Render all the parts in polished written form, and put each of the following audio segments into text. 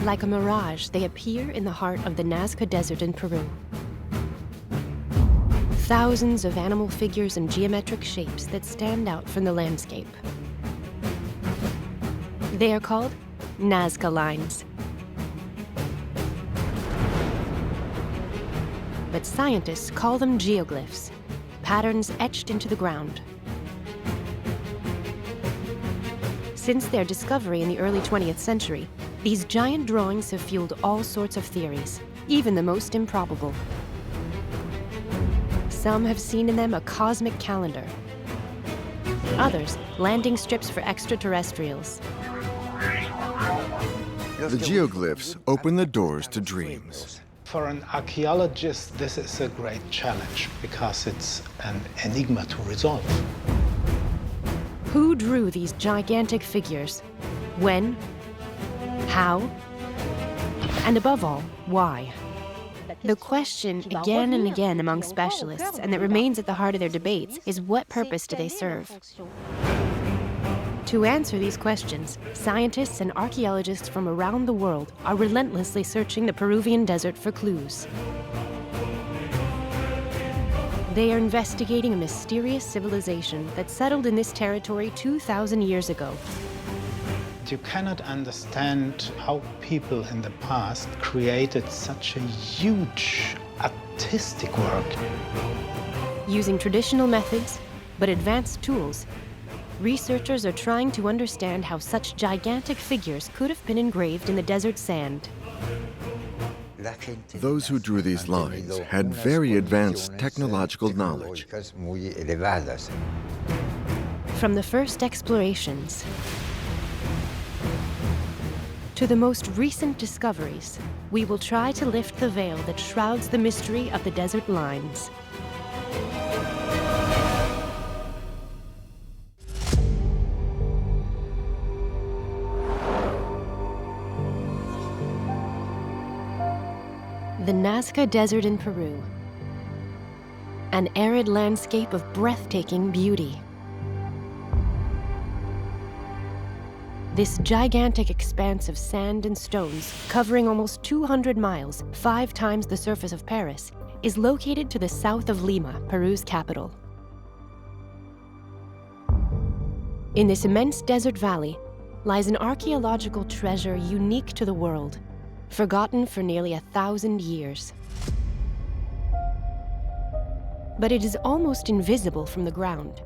Like a mirage, they appear in the heart of the Nazca Desert in Peru. Thousands of animal figures and geometric shapes that stand out from the landscape. They are called Nazca lines. But scientists call them geoglyphs, patterns etched into the ground. Since their discovery in the early 20th century, these giant drawings have fueled all sorts of theories, even the most improbable. Some have seen in them a cosmic calendar. Others, landing strips for extraterrestrials. The geoglyphs open the doors to dreams. For an archaeologist, this is a great challenge because it's an enigma to resolve. Who drew these gigantic figures? When? How? And above all, why? The question again and again among specialists, and that remains at the heart of their debates, is what purpose do they serve? To answer these questions, scientists and archaeologists from around the world are relentlessly searching the Peruvian desert for clues. They are investigating a mysterious civilization that settled in this territory 2,000 years ago. You cannot understand how people in the past created such a huge artistic work. Using traditional methods, but advanced tools, researchers are trying to understand how such gigantic figures could have been engraved in the desert sand. Those who drew these lines had very advanced technological knowledge. From the first explorations to the most recent discoveries, we will try to lift the veil that shrouds the mystery of the desert lines. The Nazca Desert in Peru, an arid landscape of breathtaking beauty. This gigantic expanse of sand and stones, covering almost 200 miles, 5 times the surface of Paris, is located to the south of Lima, Peru's capital. In this immense desert valley lies an archaeological treasure unique to the world, forgotten for nearly 1,000 years. But it is almost invisible from the ground.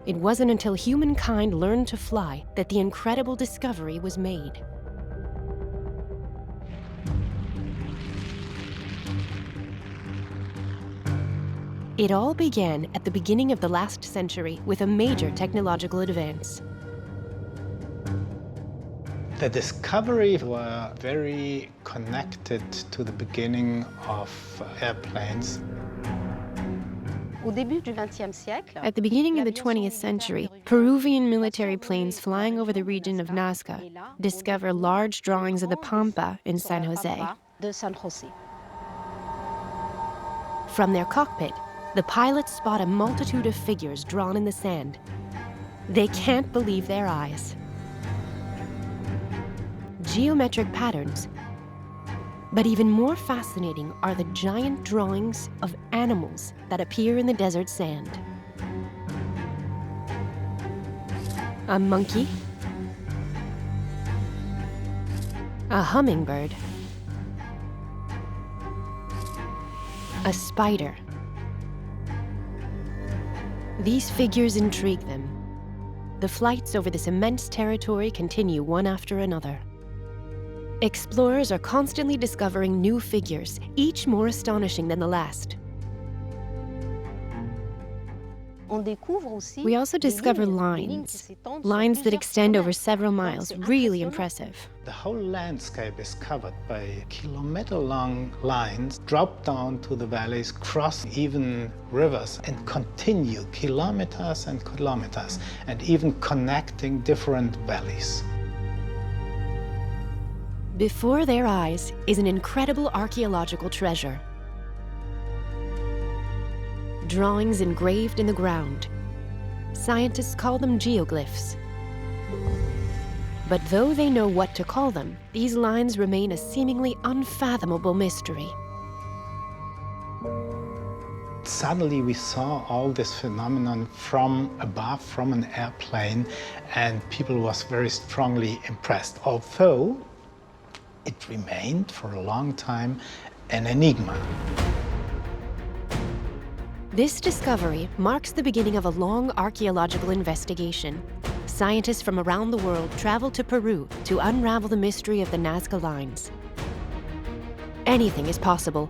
It wasn't until humankind learned to fly that the incredible discovery was made. It all began at the beginning of the last century with a major technological advance. The discoveries were very connected to the beginning of airplanes. At the beginning of the 20th century, Peruvian military planes flying over the region of Nazca discover large drawings of the Pampa in San Jose. From their cockpit, the pilots spot a multitude of figures drawn in the sand. They can't believe their eyes. Geometric patterns. But even more fascinating are the giant drawings of animals that appear in the desert sand. A monkey, a hummingbird, a spider. These figures intrigue them. The flights over this immense territory continue one after another. Explorers are constantly discovering new figures, each more astonishing than the last. We also discover lines that extend over several miles, really impressive. The whole landscape is covered by kilometer-long lines, drop down to the valleys, cross even rivers, and continue kilometers and kilometers, and even connecting different valleys. Before their eyes is an incredible archaeological treasure. Drawings engraved in the ground. Scientists call them geoglyphs. But though they know what to call them, these lines remain a seemingly unfathomable mystery. Suddenly we saw all this phenomenon from above, from an airplane, and people was very strongly impressed, although it remained for a long time an enigma. This discovery marks the beginning of a long archaeological investigation. Scientists from around the world traveled to Peru to unravel the mystery of the Nazca lines. Anything is possible,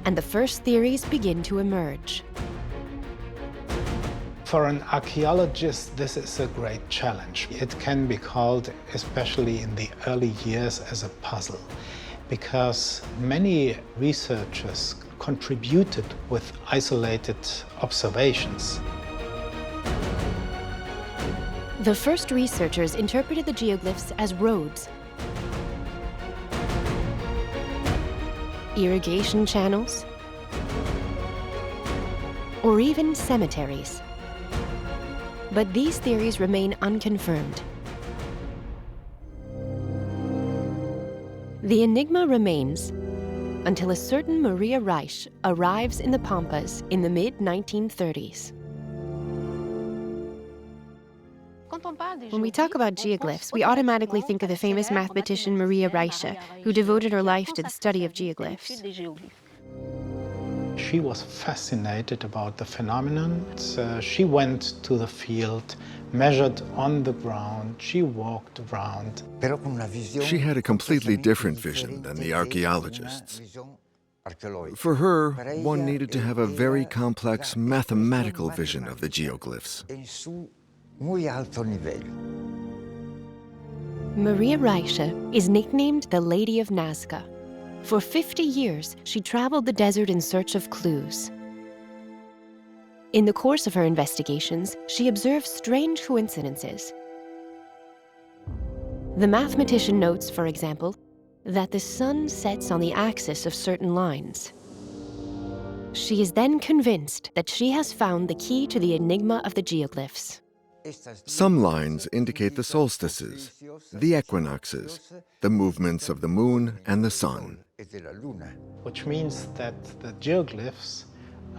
and the first theories begin to emerge. For an archaeologist, this is a great challenge. It can be called, especially in the early years, as a puzzle, because many researchers contributed with isolated observations. The first researchers interpreted the geoglyphs as roads, irrigation channels, or even cemeteries. But these theories remain unconfirmed. The enigma remains until a certain Maria Reiche arrives in the Pampas in the mid-1930s. When we talk about geoglyphs, we automatically think of the famous mathematician Maria Reiche, who devoted her life to the study of geoglyphs. She was fascinated about the phenomenon. She went to the field, measured on the ground, she walked around. She had a completely different vision than the archaeologists. For her, one needed to have a very complex mathematical vision of the geoglyphs. Maria Reiche is nicknamed the Lady of Nazca. For 50 years, she traveled the desert in search of clues. In the course of her investigations, she observed strange coincidences. The mathematician notes, for example, that the sun sets on the axis of certain lines. She is then convinced that she has found the key to the enigma of the geoglyphs. Some lines indicate the solstices, the equinoxes, the movements of the moon and the sun. Which means that the geoglyphs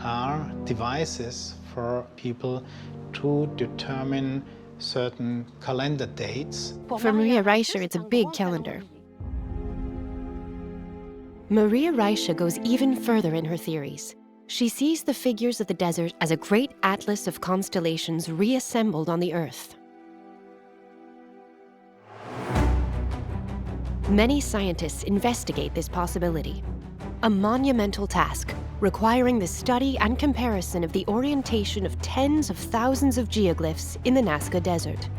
are devices for people to determine certain calendar dates. For Maria Reiche, it's a big calendar. Maria Reiche goes even further in her theories. She sees the figures of the desert as a great atlas of constellations reassembled on the Earth. Many scientists investigate this possibility, a monumental task requiring the study and comparison of the orientation of tens of thousands of geoglyphs in the Nazca Desert.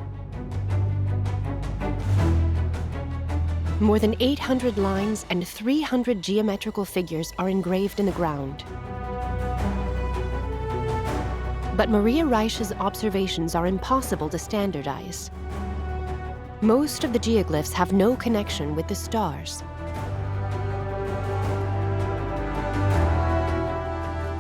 More than 800 lines and 300 geometrical figures are engraved in the ground. But Maria Reiche's observations are impossible to standardize. Most of the geoglyphs have no connection with the stars.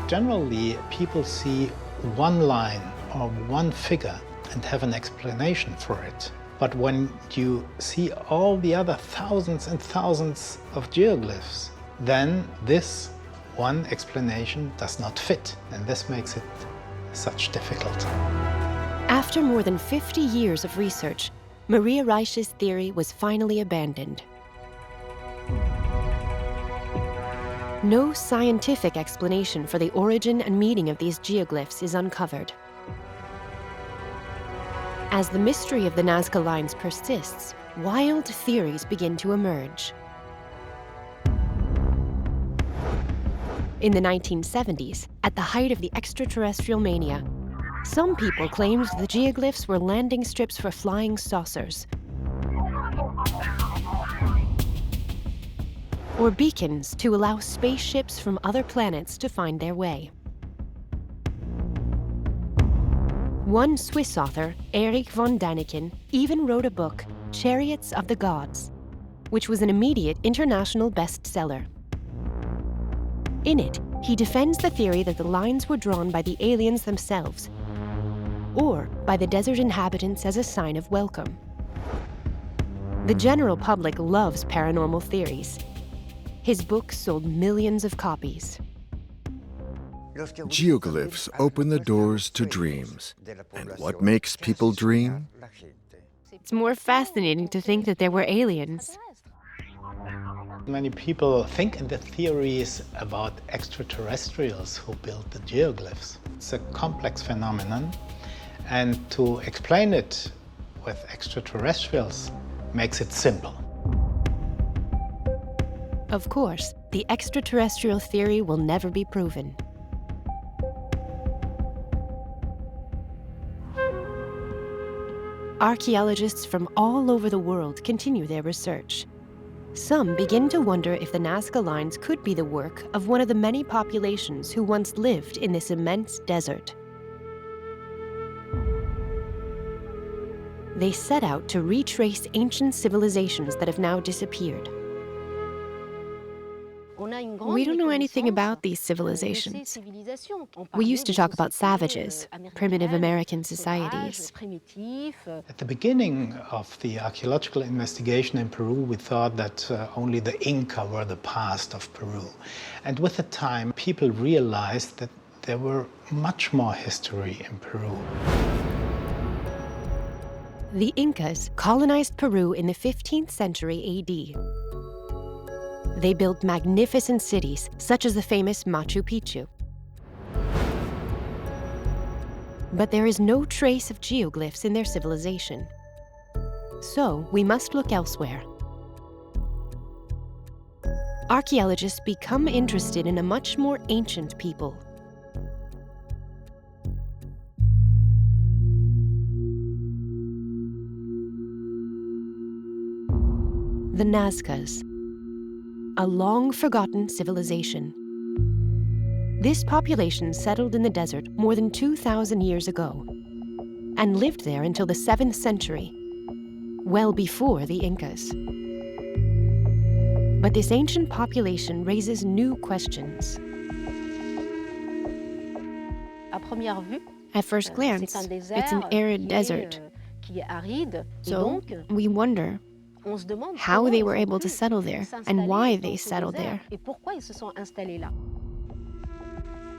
Generally, people see one line or one figure and have an explanation for it. But when you see all the other thousands and thousands of geoglyphs, then this one explanation does not fit, and this makes it such difficult. After more than 50 years of research, Maria Reiche's theory was finally abandoned. No scientific explanation for the origin and meaning of these geoglyphs is uncovered. As the mystery of the Nazca lines persists, wild theories begin to emerge. In the 1970s, at the height of the extraterrestrial mania, some people claimed the geoglyphs were landing strips for flying saucers, or beacons to allow spaceships from other planets to find their way. One Swiss author, Erich von Däniken, even wrote a book, Chariots of the Gods, which was an immediate international bestseller. In it, he defends the theory that the lines were drawn by the aliens themselves, or by the desert inhabitants as a sign of welcome. The general public loves paranormal theories. His books sold millions of copies. Geoglyphs open the doors to dreams. And what makes people dream? It's more fascinating to think that there were aliens. Many people think in the theories about extraterrestrials who built the geoglyphs. It's a complex phenomenon, and to explain it with extraterrestrials makes it simple. Of course, the extraterrestrial theory will never be proven. Archaeologists from all over the world continue their research. Some begin to wonder if the Nazca lines could be the work of one of the many populations who once lived in this immense desert. They set out to retrace ancient civilizations that have now disappeared. We don't know anything about these civilizations. We used to talk about savages, primitive American societies. At the beginning of the archaeological investigation in Peru, we thought that only the Inca were the past of Peru. And with the time, people realized that there were much more history in Peru. The Incas colonized Peru in the 15th century AD. They built magnificent cities, such as the famous Machu Picchu. But there is no trace of geoglyphs in their civilization. So we must look elsewhere. Archaeologists become interested in a much more ancient people. The Nazcas, a long-forgotten civilization. This population settled in the desert more than 2,000 years ago and lived there until the 7th century, well before the Incas. But this ancient population raises new questions. At first glance, it's an arid desert. So we wonder how they were able to settle there and why they settled there.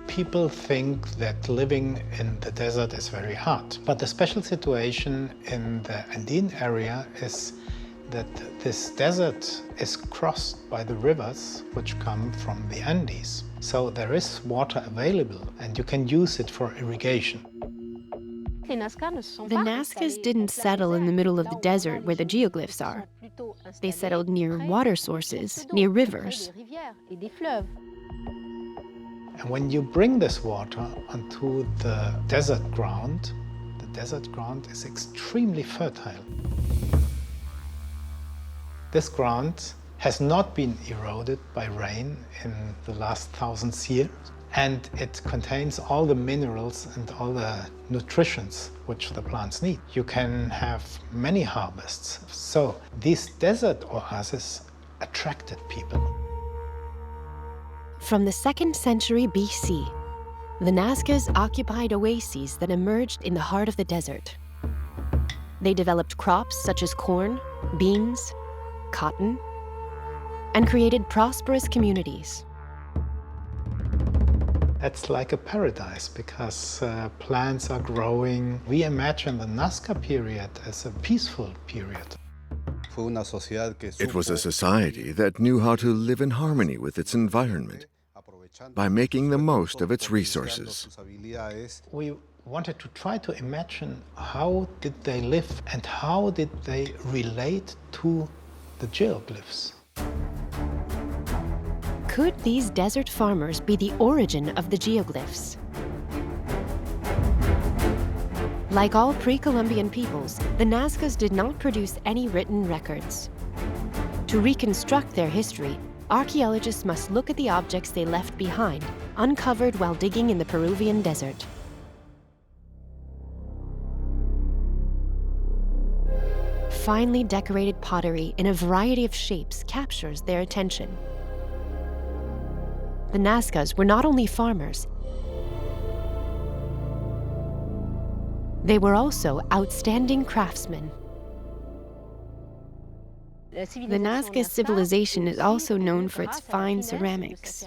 People think that living in the desert is very hard. But the special situation in the Andean area is that this desert is crossed by the rivers which come from the Andes. So there is water available and you can use it for irrigation. The Nazcas didn't settle in the middle of the desert where the geoglyphs are. They settled near water sources, near rivers. And when you bring this water onto the desert ground is extremely fertile. This ground has not been eroded by rain in the last thousands years. And it contains all the minerals and all the nutrients which the plants need. You can have many harvests. So these desert oases attracted people. From the 2nd century BC, the Nazcas occupied oases that emerged in the heart of the desert. They developed crops such as corn, beans, cotton, and created prosperous communities. It's like a paradise because plants are growing. We imagine the Nazca period as a peaceful period. It was a society that knew how to live in harmony with its environment by making the most of its resources. We wanted to try to imagine how did they live and how did they relate to the geoglyphs. Could these desert farmers be the origin of the geoglyphs? Like all pre-Columbian peoples, the Nazcas did not produce any written records. To reconstruct their history, archaeologists must look at the objects they left behind, uncovered while digging in the Peruvian desert. Finely decorated pottery in a variety of shapes captures their attention. The Nazcas were not only farmers, they were also outstanding craftsmen. The Nazca civilization is also known for its fine ceramics.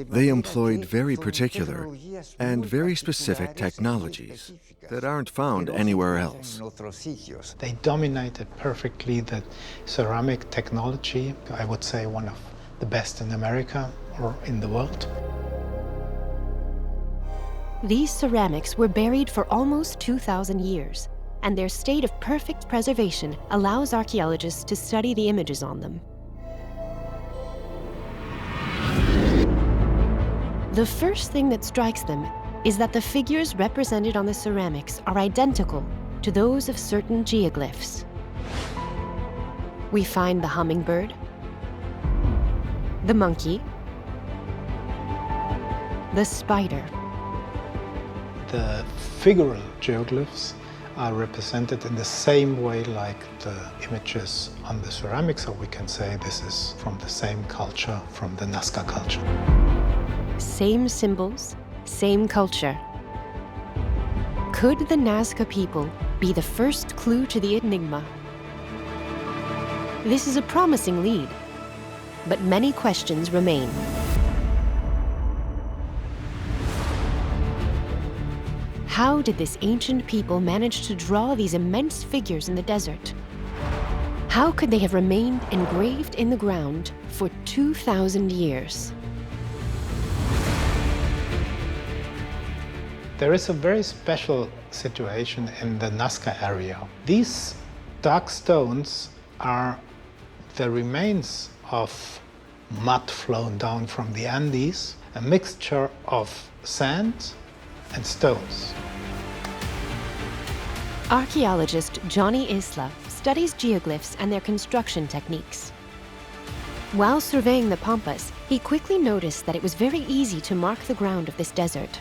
They employed very particular and very specific technologies that aren't found anywhere else. They dominated perfectly the ceramic technology, I would say one of the best in America or in the world. These ceramics were buried for almost 2,000 years, and their state of perfect preservation allows archaeologists to study the images on them. The first thing that strikes them is that the figures represented on the ceramics are identical to those of certain geoglyphs. We find the hummingbird, the monkey, the spider. The figural geoglyphs are represented in the same way like the images on the ceramics, so we can say this is from the same culture, from the Nazca culture. Same symbols, same culture. Could the Nazca people be the first clue to the enigma? This is a promising lead, but many questions remain. How did this ancient people manage to draw these immense figures in the desert? How could they have remained engraved in the ground for 2,000 years? There is a very special situation in the Nazca area. These dark stones are the remains of mud flown down from the Andes, a mixture of sand and stones. Archaeologist Johnny Isla studies geoglyphs and their construction techniques. While surveying the Pampas, he quickly noticed that it was very easy to mark the ground of this desert.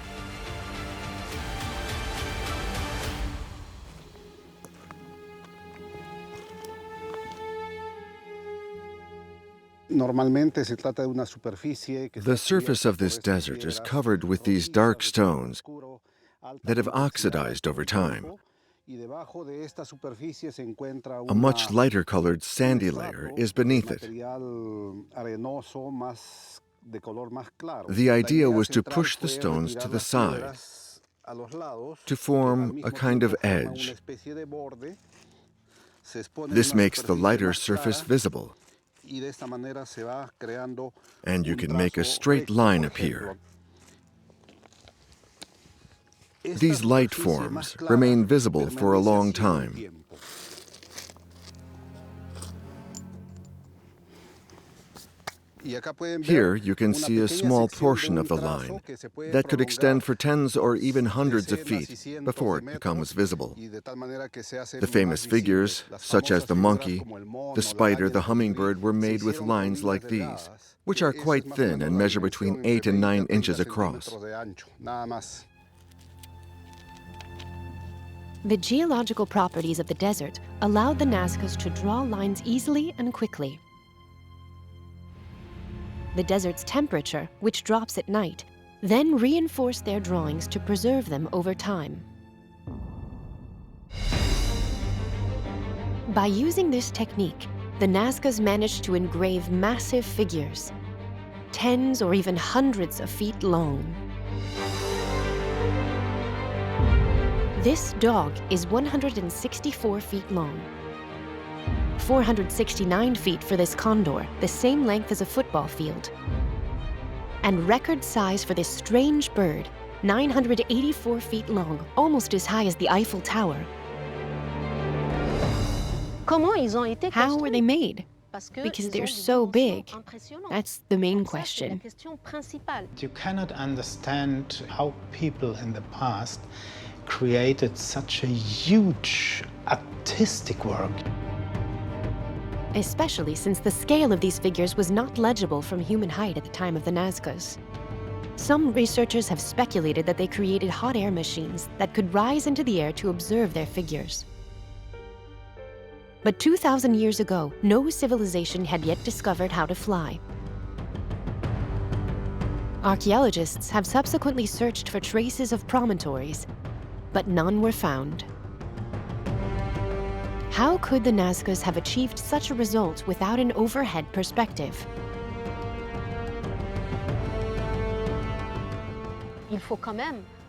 The surface of this desert is covered with these dark stones that have oxidized over time. A much lighter colored sandy layer is beneath it. The idea was to push the stones to the side, to form a kind of edge. This makes the lighter surface visible, and you can make a straight line appear. These light forms remain visible for a long time. Here you can see a small portion of the line that could extend for tens or even hundreds of feet before it becomes visible. The famous figures, such as the monkey, the spider, the hummingbird, were made with lines like these, which are quite thin and measure between 8 and 9 inches across. The geological properties of the desert allowed the Nazcas to draw lines easily and quickly. The desert's temperature, which drops at night, then reinforced their drawings to preserve them over time. By using this technique, the Nazcas managed to engrave massive figures, tens or even hundreds of feet long. This dog is 164 feet long, 469 feet for this condor, the same length as a football field. And record size for this strange bird, 984 feet long, almost as high as the Eiffel Tower. How were they made? Because they're so big. That's the main question. You cannot understand how people in the past created such a huge artistic work. Especially since the scale of these figures was not legible from human height at the time of the Nazcas. Some researchers have speculated that they created hot air machines that could rise into the air to observe their figures. But 2,000 years ago, no civilization had yet discovered how to fly. Archaeologists have subsequently searched for traces of promontories, but none were found. How could the Nazcas have achieved such a result without an overhead perspective?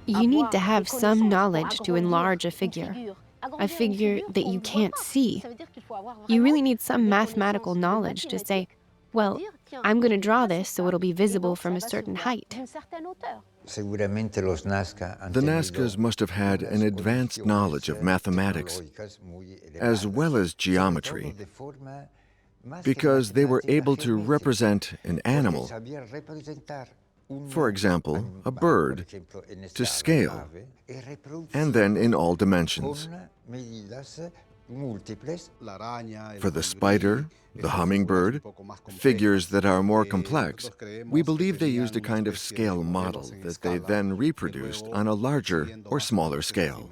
You need to have some knowledge to enlarge a figure that you can't see. You really need some mathematical knowledge to say, well, I'm going to draw this so it'll be visible from a certain height. The Nazcas must have had an advanced knowledge of mathematics as well as geometry, because they were able to represent an animal, for example, a bird, to scale, and then in all dimensions. For the spider, the hummingbird, figures that are more complex, we believe they used a kind of scale model that they then reproduced on a larger or smaller scale.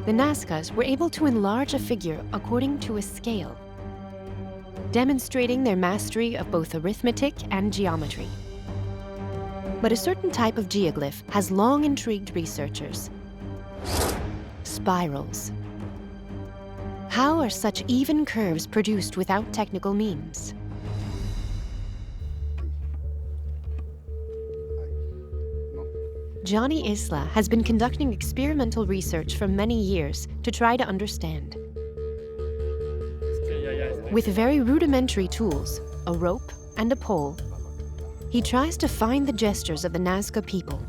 The Nazcas were able to enlarge a figure according to a scale, demonstrating their mastery of both arithmetic and geometry. But a certain type of geoglyph has long intrigued researchers: spirals. How are such even curves produced without technical means? Johnny Isla has been conducting experimental research for many years to try to understand. With very rudimentary tools, a rope and a pole, he tries to find the gestures of the Nazca people.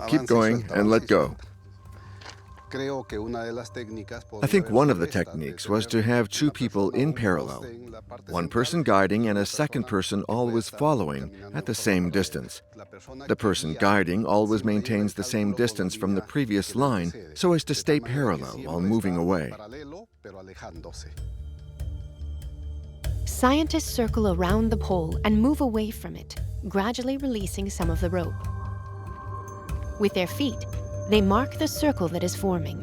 Keep going and let go. I think one of the techniques was to have two people in parallel, one person guiding and a second person always following at the same distance. The person guiding always maintains the same distance from the previous line so as to stay parallel while moving away. Scientists circle around the pole and move away from it, gradually releasing some of the rope. With their feet, they mark the circle that is forming.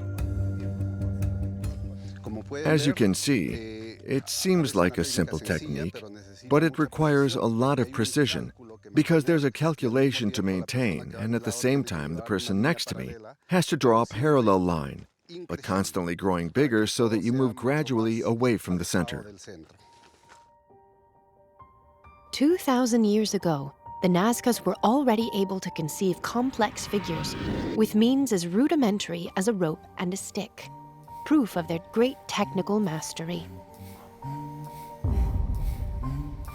As you can see, it seems like a simple technique, but it requires a lot of precision because there's a calculation to maintain, and at the same time the person next to me has to draw a parallel line, but constantly growing bigger so that you move gradually away from the center. 2,000 years ago, the Nazcas were already able to conceive complex figures with means as rudimentary as a rope and a stick, proof of their great technical mastery.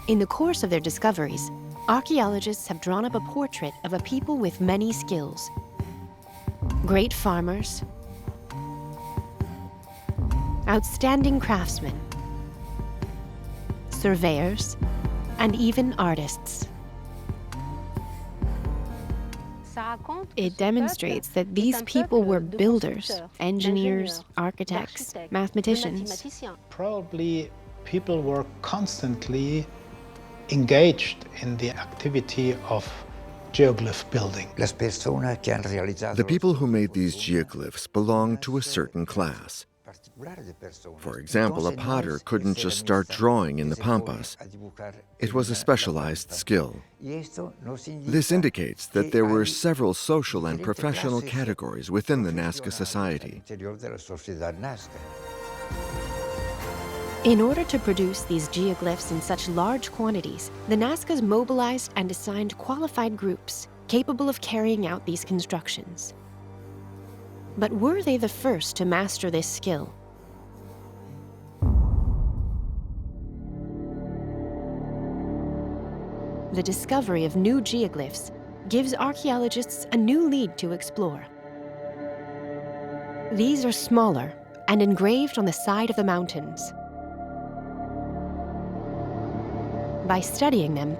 In the course of their discoveries, archaeologists have drawn up a portrait of a people with many skills: great farmers, outstanding craftsmen, surveyors, and even artists. It demonstrates that these people were builders, engineers, architects, mathematicians. Probably people were constantly engaged in the activity of geoglyph building. The people who made these geoglyphs belonged to a certain class. For example, a potter couldn't just start drawing in the pampas. It was a specialized skill. This indicates that there were several social and professional categories within the Nazca society. In order to produce these geoglyphs in such large quantities, the Nazcas mobilized and assigned qualified groups capable of carrying out these constructions. But were they the first to master this skill? The discovery of new geoglyphs gives archaeologists a new lead to explore. These are smaller and engraved on the side of the mountains. By studying them,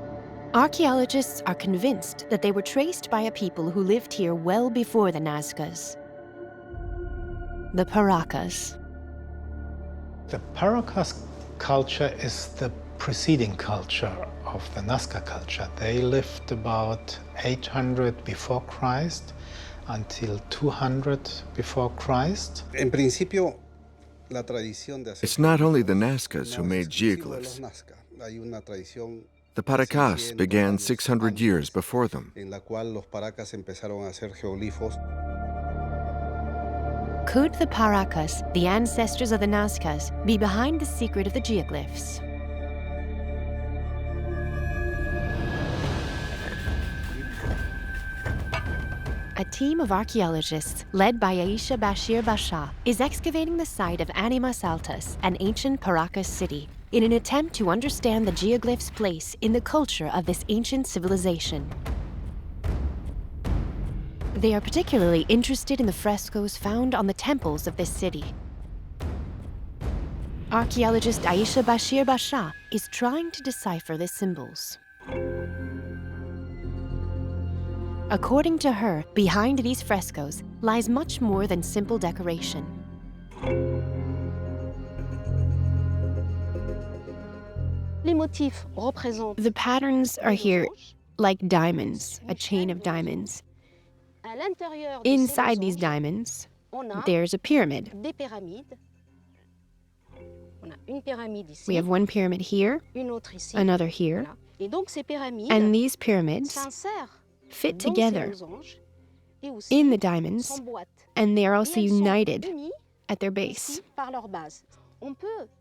archaeologists are convinced that they were traced by a people who lived here well before the Nazcas: the Paracas. The Paracas culture is the preceding culture of the Nazca culture. They lived about 800 before Christ until 200 before Christ. It's not only the Nazcas who made geoglyphs. The Paracas began 600 years before them. Could the Paracas, the ancestors of the Nazcas, be behind the secret of the geoglyphs? A team of archaeologists, led by Aisha Bashir Basha, is excavating the site of Animas Altas, an ancient Paracas city, in an attempt to understand the geoglyphs' place in the culture of this ancient civilization. They are particularly interested in the frescoes found on the temples of this city. Archaeologist Aisha Bashir Basha is trying to decipher the symbols. According to her, behind these frescoes lies much more than simple decoration. The patterns are here like diamonds, a chain of diamonds. Inside these diamonds, there's a pyramid. We have one pyramid here, another here, and these pyramids fit together in the diamonds, and they are also united at their base.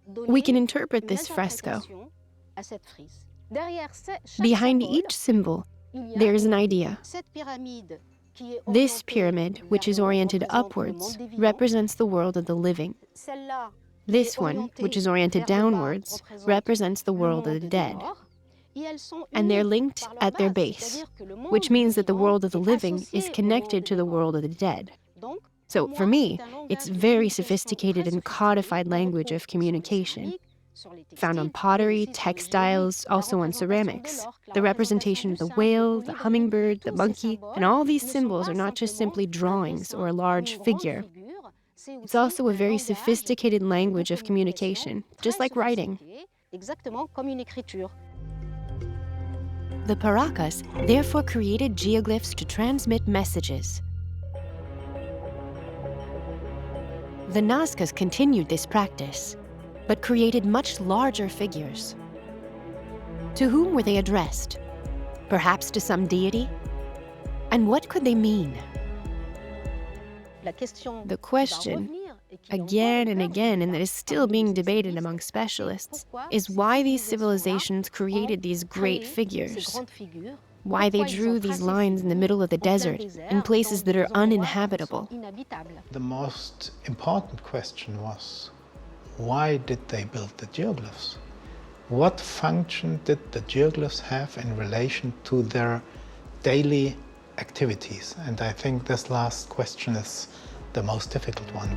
We can interpret this fresco. Behind each symbol, there is an idea. This pyramid, which is oriented upwards, represents the world of the living. This one, which is oriented downwards, represents the world of the dead. And they're linked at their base, which means that the world of the living is connected to the world of the dead. So for me, it's very sophisticated and codified language of communication, found on pottery, textiles, also on ceramics. The representation of the whale, the hummingbird, the monkey, and all these symbols are not just simply drawings or a large figure. It's also a very sophisticated language of communication, just like writing. The Paracas therefore created geoglyphs to transmit messages. The Nazcas continued this practice, but created much larger figures. To whom were they addressed? Perhaps to some deity? And what could they mean? The question, again and again, and that is still being debated among specialists, is why these civilizations created these great figures. Why they drew these lines in the middle of the desert, in places that are uninhabitable. The most important question was, why did they build the geoglyphs? What function did the geoglyphs have in relation to their daily activities? And I think this last question is the most difficult one.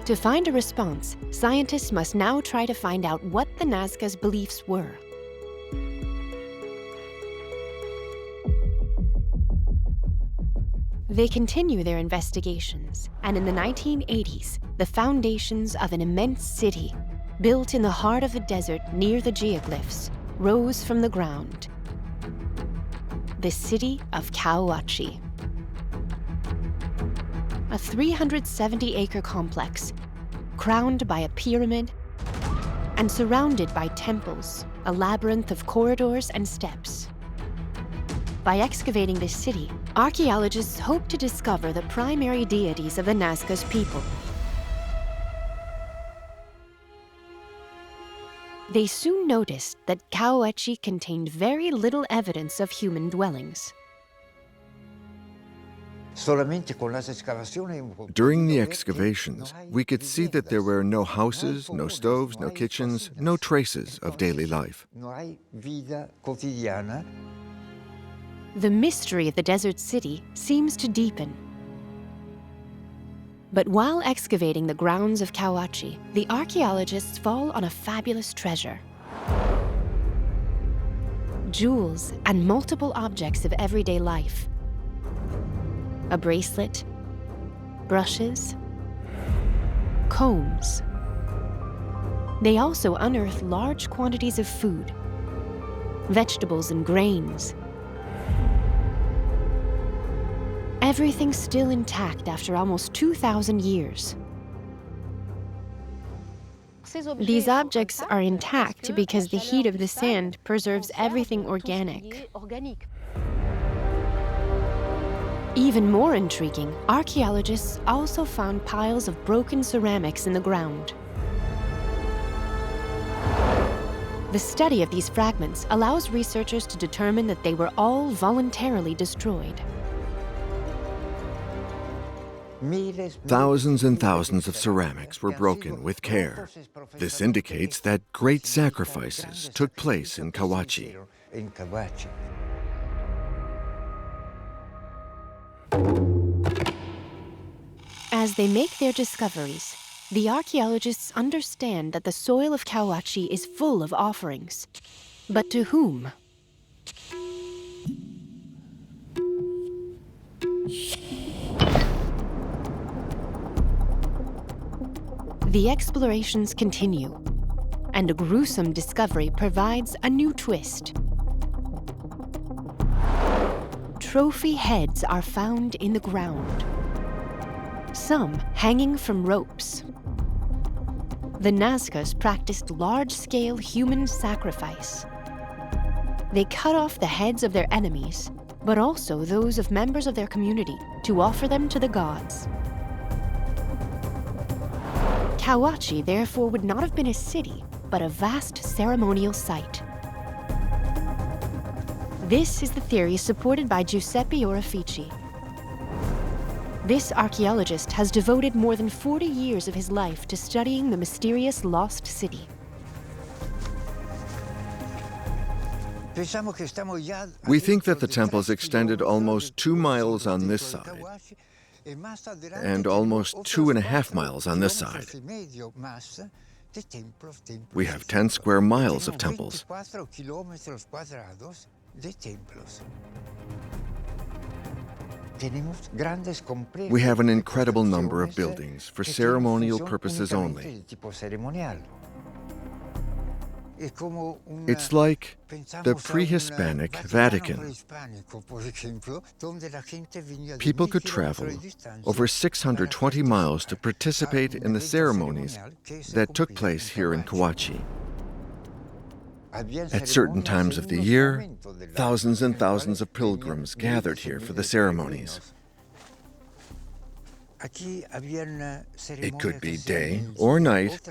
To find a response, scientists must now try to find out what the Nazca's beliefs were. They continue their investigations, and in the 1980s, the foundations of an immense city, built in the heart of the desert near the geoglyphs, rose from the ground. The city of Cahuachi. A 370-acre complex, crowned by a pyramid and surrounded by temples, a labyrinth of corridors and steps. By excavating this city, archaeologists hope to discover the primary deities of the Nazca's people. They soon noticed that Cahuachi contained very little evidence of human dwellings. During the excavations, we could see that there were no houses, no stoves, no kitchens, no traces of daily life. The mystery of the desert city seems to deepen. But while excavating the grounds of Cahuachi, the archaeologists fall on a fabulous treasure. Jewels and multiple objects of everyday life. A bracelet, brushes, combs. They also unearth large quantities of food, vegetables and grains. Everything still intact after almost 2,000 years. These objects are intact because the heat of the sand preserves everything organic. Even more intriguing, archaeologists also found piles of broken ceramics in the ground. The study of these fragments allows researchers to determine that they were all voluntarily destroyed. Thousands and thousands of ceramics were broken with care. This indicates that great sacrifices took place in Cahuachi. As they make their discoveries, the archaeologists understand that the soil of Cahuachi is full of offerings. But to whom? The explorations continue, and a gruesome discovery provides a new twist. Trophy heads are found in the ground, some hanging from ropes. The Nazcas practiced large-scale human sacrifice. They cut off the heads of their enemies, but also those of members of their community, to offer them to the gods. Cahuachi, therefore, would not have been a city, but a vast ceremonial site. This is the theory supported by Giuseppe Orefici. This archaeologist has devoted more than 40 years of his life to studying the mysterious lost city. We think that the temples extended almost 2 miles on this side and almost 2.5 miles on this side. We have 10 square miles of temples. We have an incredible number of buildings for ceremonial purposes only. It's like the pre-Hispanic Vatican. People could travel over 620 miles to participate in the ceremonies that took place here in Cahuachi. At certain times of the year, thousands and thousands of pilgrims gathered here for the ceremonies. It could be day or night,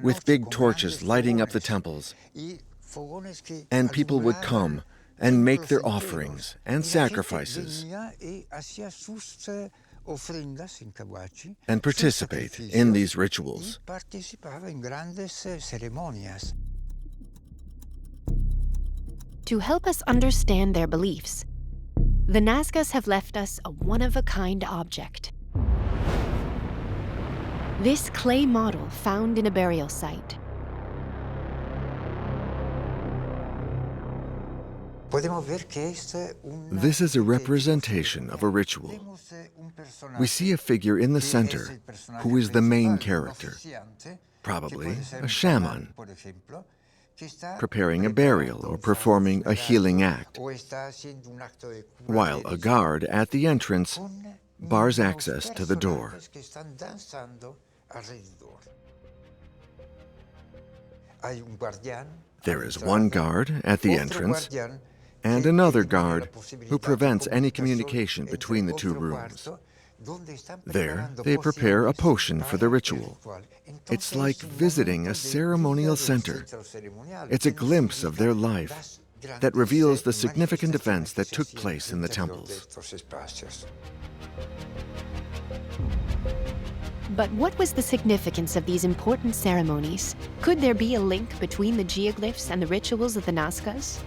with big torches lighting up the temples, and people would come and make their offerings and sacrifices and participate in these rituals. To help us understand their beliefs, the Nazcas have left us a one-of-a-kind object. This clay model found in a burial site. This is a representation of a ritual. We see a figure in the center who is the main character, probably a shaman, preparing a burial or performing a healing act, while a guard at the entrance bars access to the door. There is one guard at the entrance and another guard who prevents any communication between the two rooms. There, they prepare a potion for the ritual. It's like visiting a ceremonial center. It's a glimpse of their life that reveals the significant events that took place in the temples. But what was the significance of these important ceremonies? Could there be a link between the geoglyphs and the rituals of the Nazcas?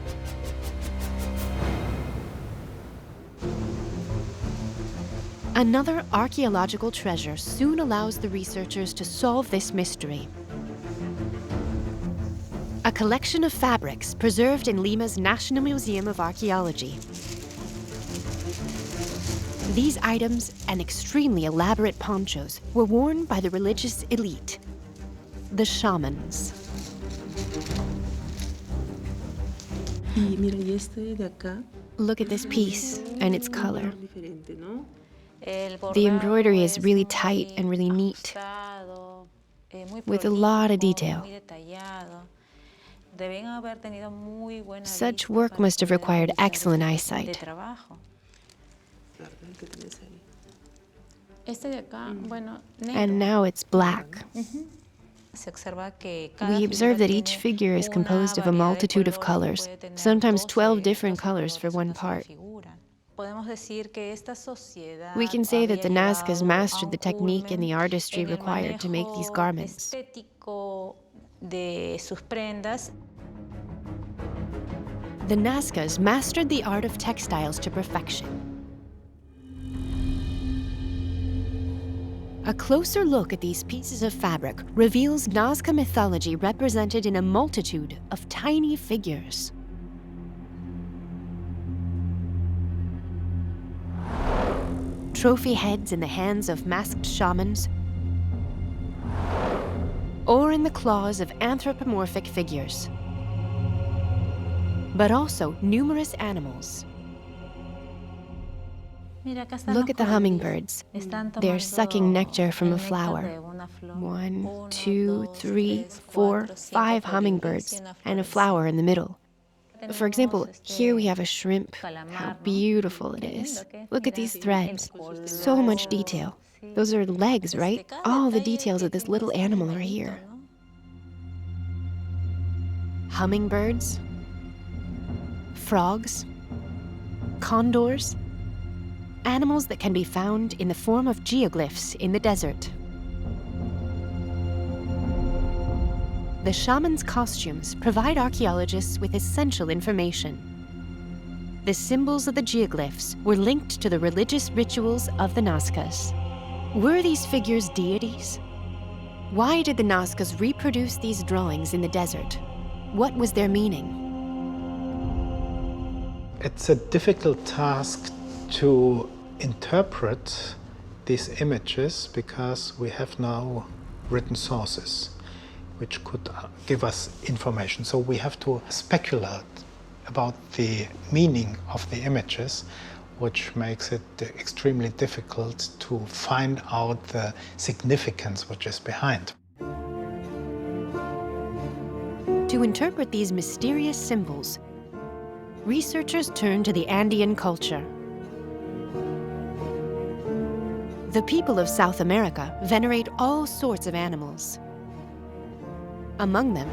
Another archaeological treasure soon allows the researchers to solve this mystery. A collection of fabrics preserved in Lima's National Museum of Archaeology. These items and extremely elaborate ponchos were worn by the religious elite, the shamans. Look at this piece and its color. The embroidery is really tight and really neat. with a lot of detail. Such work must have required excellent eyesight. And now it's black. We observe that each figure is composed of a multitude of colors, sometimes 12 different colors for one part. We can say that the Nazcas mastered the technique and the artistry required to make these garments. The Nazcas mastered the art of textiles to perfection. A closer look at these pieces of fabric reveals Nazca mythology represented in a multitude of tiny figures. Trophy heads in the hands of masked shamans, or in the claws of anthropomorphic figures, but also numerous animals. Look at the hummingbirds. They're sucking nectar from a flower. 1, 2, 3, 4, 5 hummingbirds, and a flower in the middle. For example, here we have a shrimp. How beautiful it is. Look at these threads. So much detail. Those are legs, right? All the details of this little animal are here. Hummingbirds, frogs, condors, animals that can be found in the form of geoglyphs in the desert. The shamans' costumes provide archaeologists with essential information. The symbols of the geoglyphs were linked to the religious rituals of the Nazcas. Were these figures deities? Why did the Nazcas reproduce these drawings in the desert? What was their meaning? It's a difficult task to interpret these images because we have no written sources which could give us information. So we have to speculate about the meaning of the images, which makes it extremely difficult to find out the significance which is behind. To interpret these mysterious symbols, researchers turn to the Andean culture. The people of South America venerate all sorts of animals. Among them,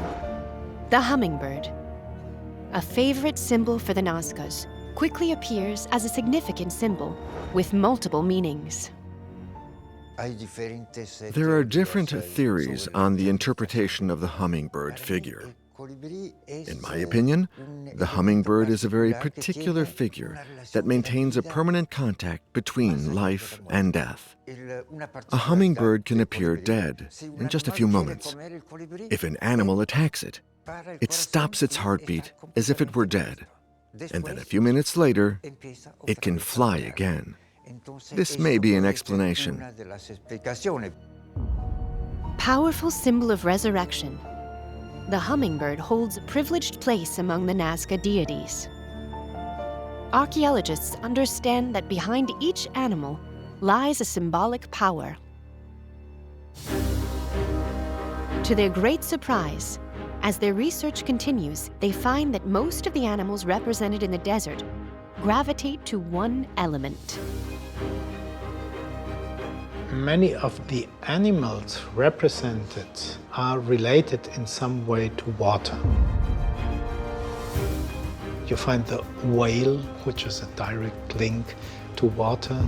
the hummingbird, a favorite symbol for the Nazcas, quickly appears as a significant symbol with multiple meanings. There are different theories on the interpretation of the hummingbird figure. In my opinion, the hummingbird is a very particular figure that maintains a permanent contact between life and death. A hummingbird can appear dead in just a few moments. If an animal attacks it, it stops its heartbeat as if it were dead, and then a few minutes later, it can fly again. This may be an explanation. Powerful symbol of resurrection, the hummingbird holds a privileged place among the Nazca deities. Archaeologists understand that behind each animal lies a symbolic power. To their great surprise, as their research continues, they find that most of the animals represented in the desert gravitate to one element. Many of the animals represented are related in some way to water. You find the whale, which is a direct link to water.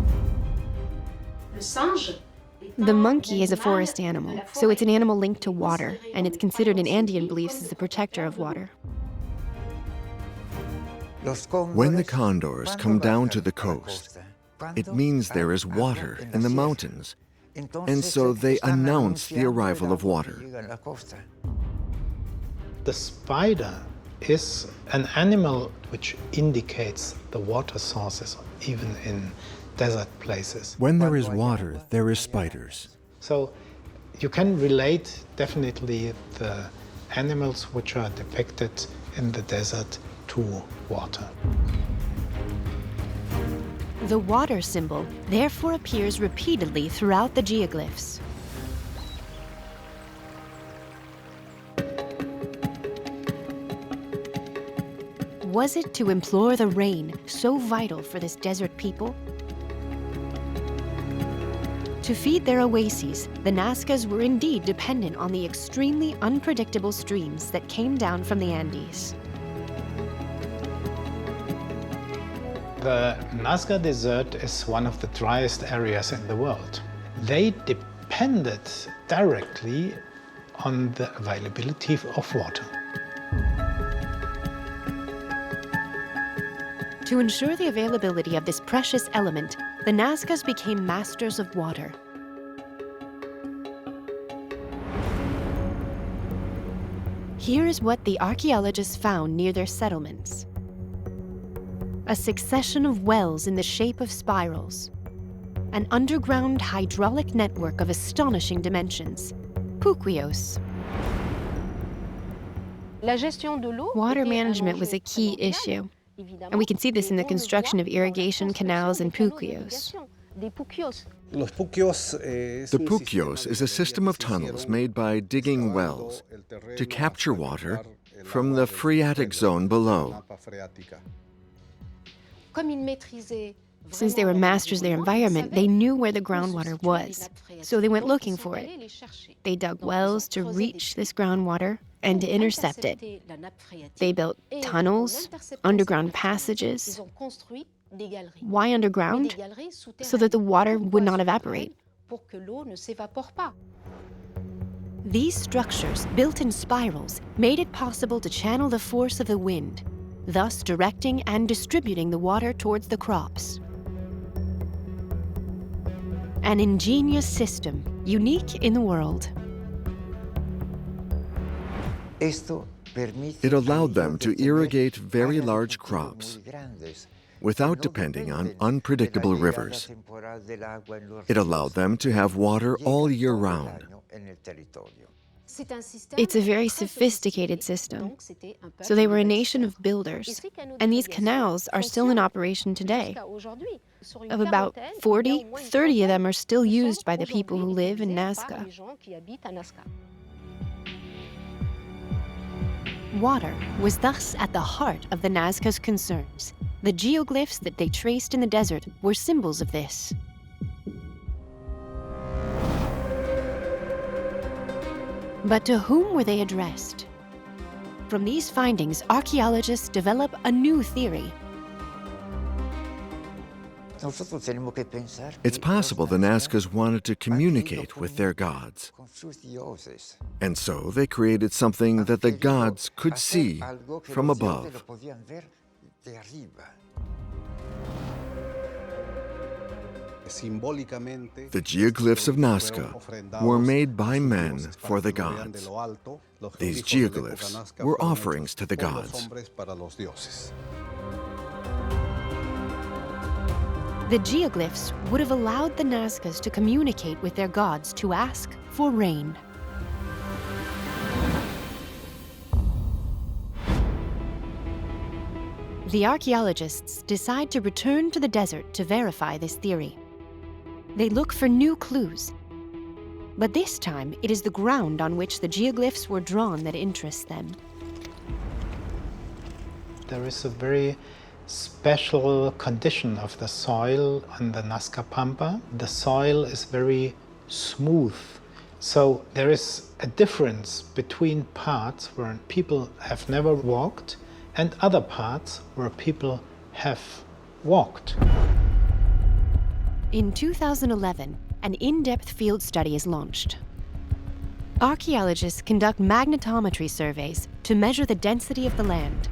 The monkey is a forest animal, so it's an animal linked to water, and it's considered in Andean beliefs as the protector of water. When the condors come down to the coast, it means there is water in the mountains, and so they announce the arrival of water. The spider is an animal which indicates the water sources, even in desert places. When there is water, there is spiders. So you can relate definitely the animals which are depicted in the desert to water. The water symbol therefore appears repeatedly throughout the geoglyphs. Was it to implore the rain, so vital for this desert people? To feed their oases, the Nazcas were indeed dependent on the extremely unpredictable streams that came down from the Andes. The Nazca Desert is one of the driest areas in the world. They depended directly on the availability of water. To ensure the availability of this precious element, the Nazcas became masters of water. Here is what the archaeologists found near their settlements. A succession of wells in the shape of spirals. An underground hydraulic network of astonishing dimensions. Puquios. Water management was a key issue, and we can see this in the construction of irrigation canals and puquios. The puquios is a system of tunnels made by digging wells to capture water from the phreatic zone below. Since they were masters of their environment, they knew where the groundwater was, so they went looking for it. They dug wells to reach this groundwater and to intercept it. They built tunnels, underground passages. Why underground? So that the water would not evaporate. These structures, built in spirals, made it possible to channel the force of the wind, thus directing and distributing the water towards the crops. An ingenious system, unique in the world. It allowed them to irrigate very large crops without depending on unpredictable rivers. It allowed them to have water all year round. It's a very sophisticated system. So they were a nation of builders, and these canals are still in operation today. Of about 40, 30 of them are still used by the people who live in Nazca. Water was thus at the heart of the Nazca's concerns. The geoglyphs that they traced in the desert were symbols of this. But to whom were they addressed? From these findings, archaeologists develop a new theory. It's possible the Nazcas wanted to communicate with their gods. And so they created something that the gods could see from above. The geoglyphs of Nazca were made by men for the gods. These geoglyphs were offerings to the gods. The geoglyphs would have allowed the Nazcas to communicate with their gods to ask for rain. The archaeologists decide to return to the desert to verify this theory. They look for new clues. But this time, it is the ground on which the geoglyphs were drawn that interests them. There is a very special condition of the soil on the Nazca Pampa. The soil is very smooth. So there is a difference between parts where people have never walked and other parts where people have walked. In 2011, an in-depth field study is launched. Archaeologists conduct magnetometry surveys to measure the density of the land.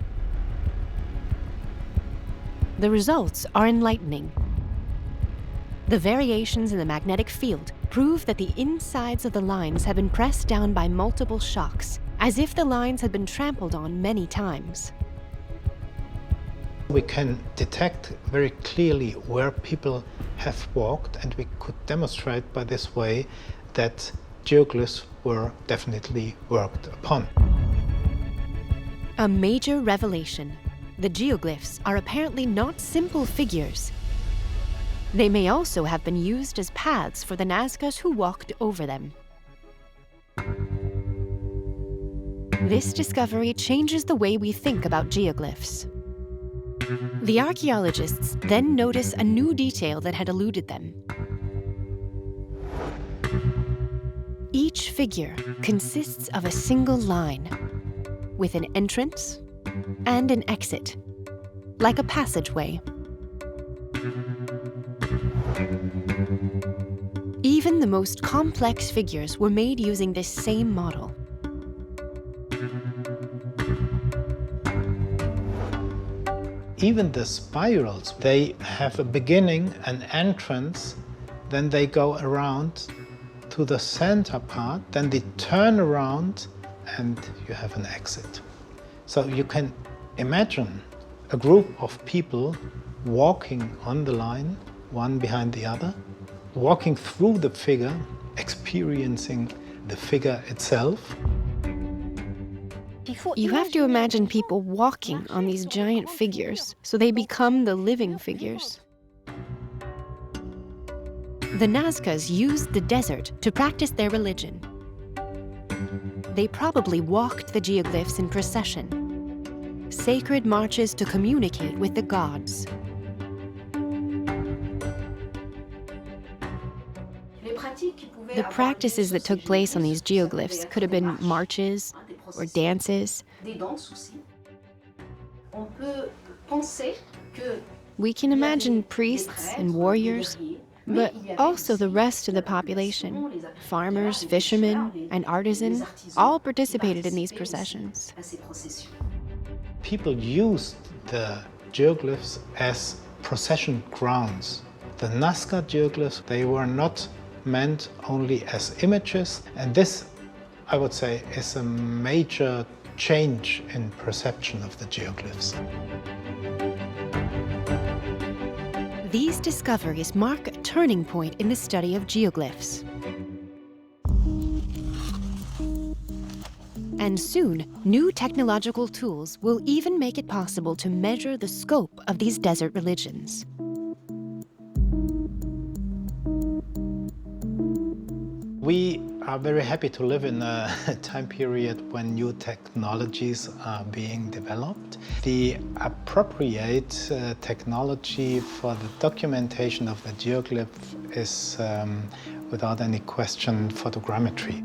The results are enlightening. The variations in the magnetic field prove that the insides of the lines have been pressed down by multiple shocks, as if the lines had been trampled on many times. We can detect very clearly where people have walked, and we could demonstrate by this way that geoglyphs were definitely worked upon. A major revelation. The geoglyphs are apparently not simple figures. They may also have been used as paths for the Nazcas who walked over them. This discovery changes the way we think about geoglyphs. The archaeologists then notice a new detail that had eluded them. Each figure consists of a single line, with an entrance and an exit, like a passageway. Even the most complex figures were made using this same model. Even the spirals, they have a beginning, an entrance, then they go around to the center part, then they turn around and you have an exit. So you can imagine a group of people walking on the line, one behind the other, walking through the figure, experiencing the figure itself. You have to imagine people walking on these giant figures, so they become the living figures. The Nazcas used the desert to practice their religion. They probably walked the geoglyphs in procession, sacred marches to communicate with the gods. The practices that took place on these geoglyphs could have been marches or dances. We can imagine priests and warriors, but also the rest of the population. Farmers, fishermen, and artisans all participated in these processions. People used the geoglyphs as procession grounds. The Nazca geoglyphs, they were not meant only as images, and this, I would say, is a major change in perception of the geoglyphs. These discoveries mark a turning point in the study of geoglyphs. And soon, new technological tools will even make it possible to measure the scope of these desert religions. We are very happy to live in a time period when new technologies are being developed. The appropriate technology for the documentation of the geoglyph is, without any question, photogrammetry.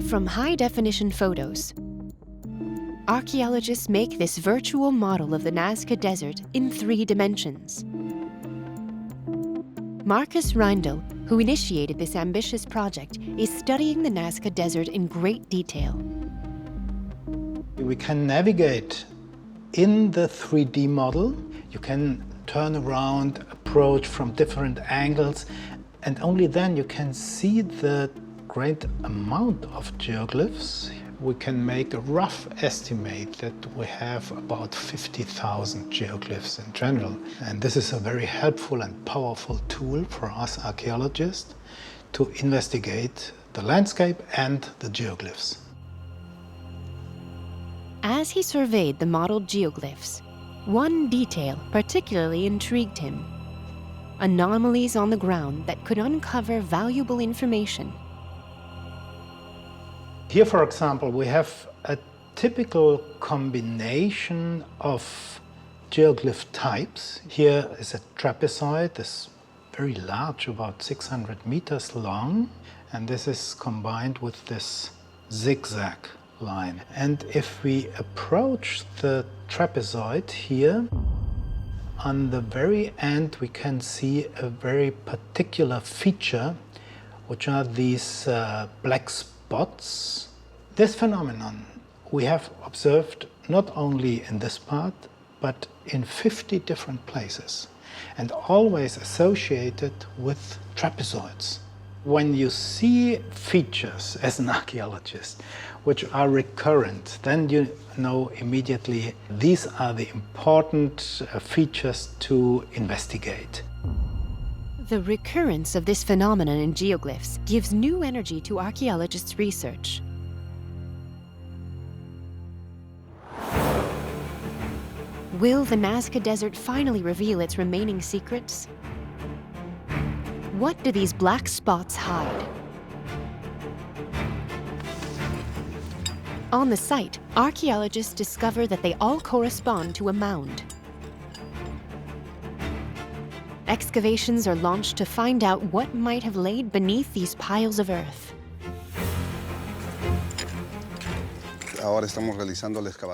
From high-definition photos, archaeologists make this virtual model of the Nazca Desert in 3 dimensions. Marcus Reindl, who initiated this ambitious project, is studying the Nazca Desert in great detail. We can navigate in the 3D model. You can turn around, approach from different angles, and only then you can see the great amount of geoglyphs. We can make a rough estimate that we have about 50,000 geoglyphs in general. And this is a very helpful and powerful tool for us archaeologists to investigate the landscape and the geoglyphs. As he surveyed the modeled geoglyphs, one detail particularly intrigued him: anomalies on the ground that could uncover valuable information. Here, for example, we have a typical combination of geoglyph types. Here is a trapezoid, this very large, about 600 meters long, and this is combined with this zigzag line. And if we approach the trapezoid here, on the very end we can see a very particular feature, which are these black spots. This phenomenon we have observed not only in this part, but in 50 different places, and always associated with trapezoids. When you see features as an archaeologist which are recurrent, then you know immediately these are the important features to investigate. The recurrence of this phenomenon in geoglyphs gives new energy to archaeologists' research. Will the Nazca Desert finally reveal its remaining secrets? What do these black spots hide? On the site, archaeologists discover that they all correspond to a mound. Excavations are launched to find out what might have laid beneath these piles of earth.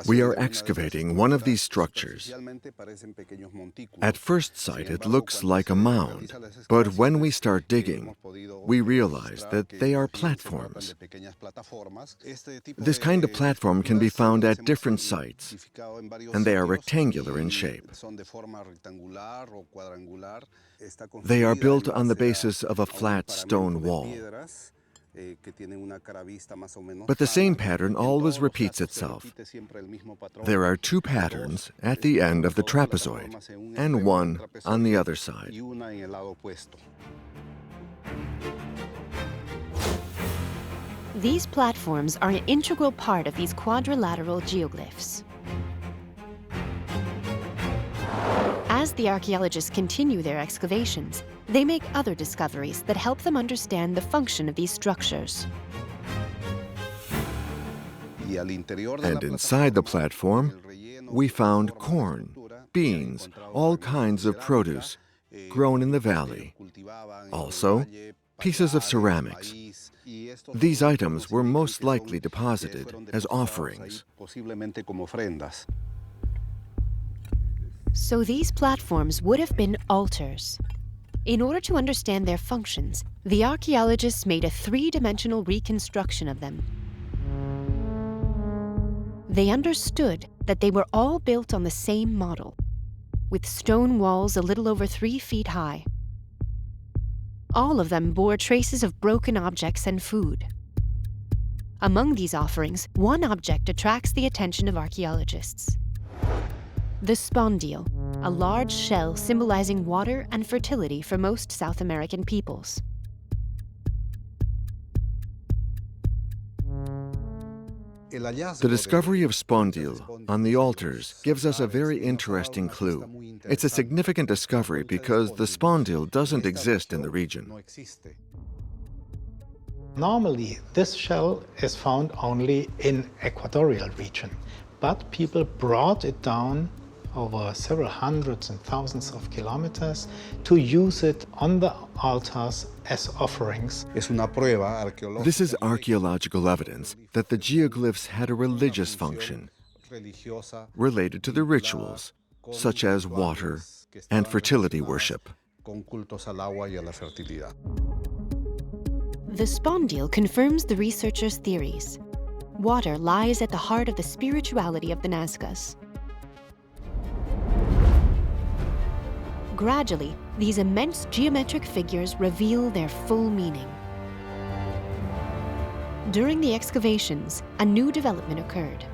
We are excavating one of these structures. At first sight, it looks like a mound, but when we start digging, we realize that they are platforms. This kind of platform can be found at different sites, and they are rectangular in shape. They are built on the basis of a flat stone wall. But the same pattern always repeats itself. There are two patterns at the end of the trapezoid, and one on the other side. These platforms are an integral part of these quadrilateral geoglyphs. As the archaeologists continue their excavations, they make other discoveries that help them understand the function of these structures. And inside the platform, we found corn, beans, all kinds of produce grown in the valley. Also, pieces of ceramics. These items were most likely deposited as offerings. So these platforms would have been altars. In order to understand their functions, the archaeologists made a three-dimensional reconstruction of them. They understood that they were all built on the same model, with stone walls a little over 3 feet high. All of them bore traces of broken objects and food. Among these offerings, one object attracts the attention of archaeologists. The spondyle, a large shell symbolizing water and fertility for most South American peoples. The discovery of spondyle on the altars gives us a very interesting clue. It's a significant discovery because the spondyle doesn't exist in the region. Normally, this shell is found only in equatorial region, but people brought it down over several hundreds and thousands of kilometers to use it on the altars as offerings. This is archaeological evidence that the geoglyphs had a religious function related to the rituals, such as water and fertility worship. The spondyle confirms the researchers' theories. Water lies at the heart of the spirituality of the Nazcas. Gradually, these immense geometric figures reveal their full meaning. During the excavations, a new development occurred.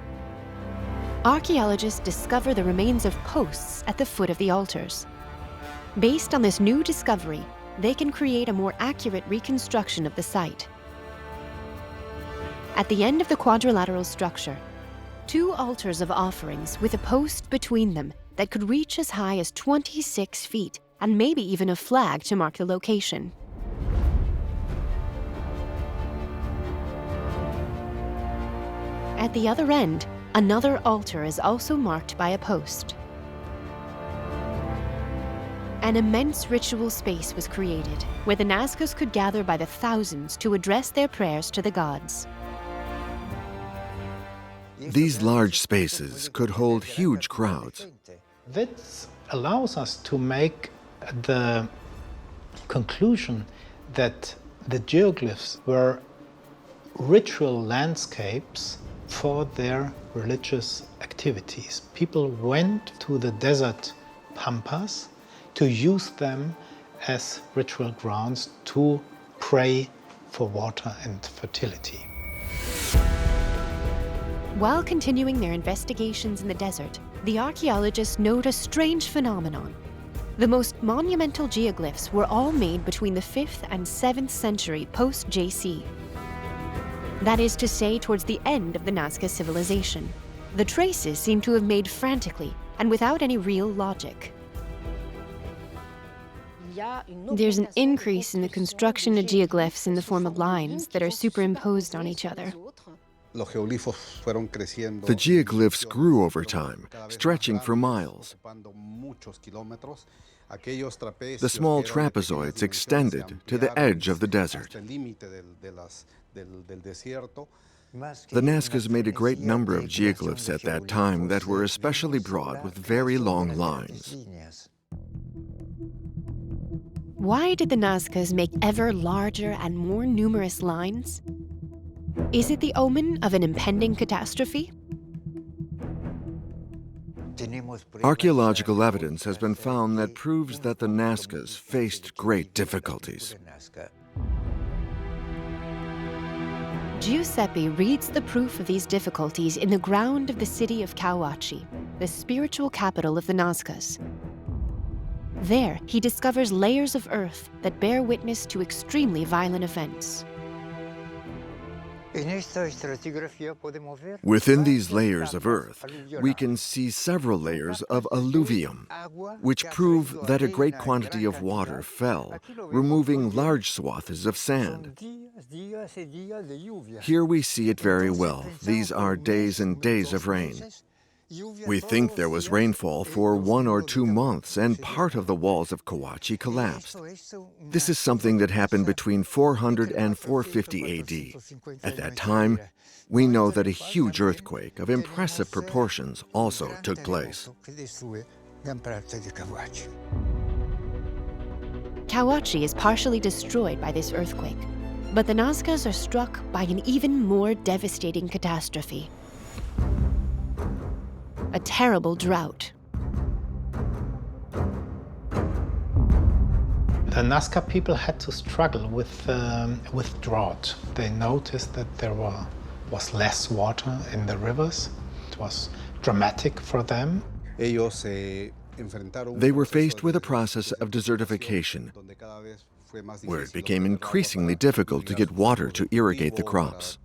Archaeologists discover the remains of posts at the foot of the altars. Based on this new discovery, they can create a more accurate reconstruction of the site. At the end of the quadrilateral structure, 2 altars of offerings with a post between them that could reach as high as 26 feet, and maybe even a flag to mark the location. At the other end, another altar is also marked by a post. An immense ritual space was created, where the Nazcas could gather by the thousands to address their prayers to the gods. These large spaces could hold huge crowds. This allows us to make the conclusion that the geoglyphs were ritual landscapes for their religious activities. People went to the desert pampas to use them as ritual grounds to pray for water and fertility. While continuing their investigations in the desert, the archaeologists note a strange phenomenon. The most monumental geoglyphs were all made between the 5th and 7th century post-JC. That is to say, towards the end of the Nazca civilization. The traces seem to have made frantically and without any real logic. There's an increase in the construction of geoglyphs in the form of lines that are superimposed on each other. The geoglyphs grew over time, stretching for miles. The small trapezoids extended to the edge of the desert. The Nazcas made a great number of geoglyphs at that time that were especially broad with very long lines. Why did the Nazcas make ever larger and more numerous lines? Is it the omen of an impending catastrophe? Archaeological evidence has been found that proves that the Nazcas faced great difficulties. Giuseppe reads the proof of these difficulties in the ground of the city of Cahuachi, the spiritual capital of the Nazcas. There, he discovers layers of earth that bear witness to extremely violent events. Within these layers of earth, we can see several layers of alluvium, which prove that a great quantity of water fell, removing large swaths of sand. Here we see it very well. These are days and days of rain. We think there was rainfall for 1 or 2 months, and part of the walls of Cahuachi collapsed. This is something that happened between 400 and 450 AD. At that time, we know that a huge earthquake of impressive proportions also took place. Cahuachi is partially destroyed by this earthquake, but the Nazcas are struck by an even more devastating catastrophe. A terrible drought. The Nazca people had to struggle with drought. They noticed that there was less water in the rivers. It was dramatic for them. They were faced with a process of desertification, where it became increasingly difficult to get water to irrigate the crops.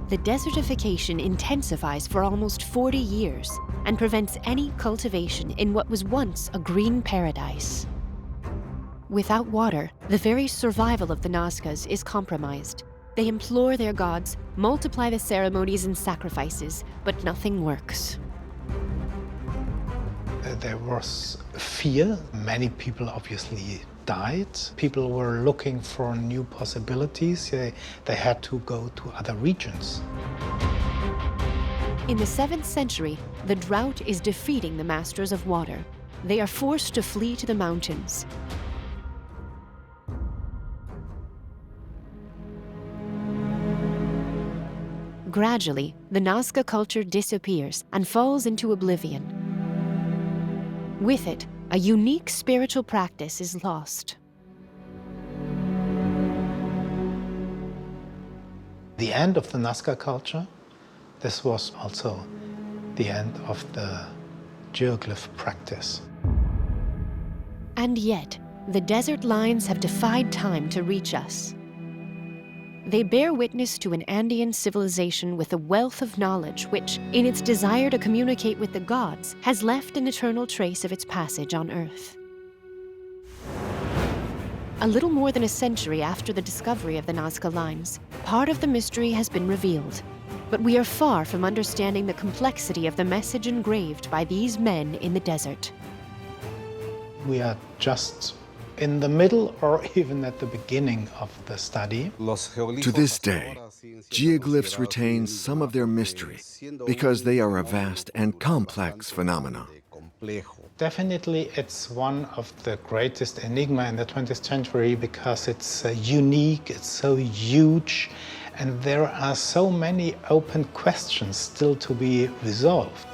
The desertification intensifies for almost 40 years and prevents any cultivation in what was once a green paradise. Without water, the very survival of the Nazcas is compromised. They implore their gods, multiply the ceremonies and sacrifices, but nothing works. There was fear. Many people obviously died. People were looking for new possibilities. They had to go to other regions. In the 7th century, the drought is defeating the masters of water. They are forced to flee to the mountains. Gradually, the Nazca culture disappears and falls into oblivion. With it, a unique spiritual practice is lost. The end of the Nazca culture, this was also the end of the geoglyph practice. And yet, the desert lines have defied time to reach us. They bear witness to an Andean civilization with a wealth of knowledge which, in its desire to communicate with the gods, has left an eternal trace of its passage on Earth. A little more than a century after the discovery of the Nazca lines, part of the mystery has been revealed. But we are far from understanding the complexity of the message engraved by these men in the desert. We are just in the middle or even at the beginning of the study. To this day, geoglyphs retain some of their mystery because they are a vast and complex phenomenon. Definitely, it's one of the greatest enigma in the 20th century because it's unique, it's so huge, and there are so many open questions still to be resolved.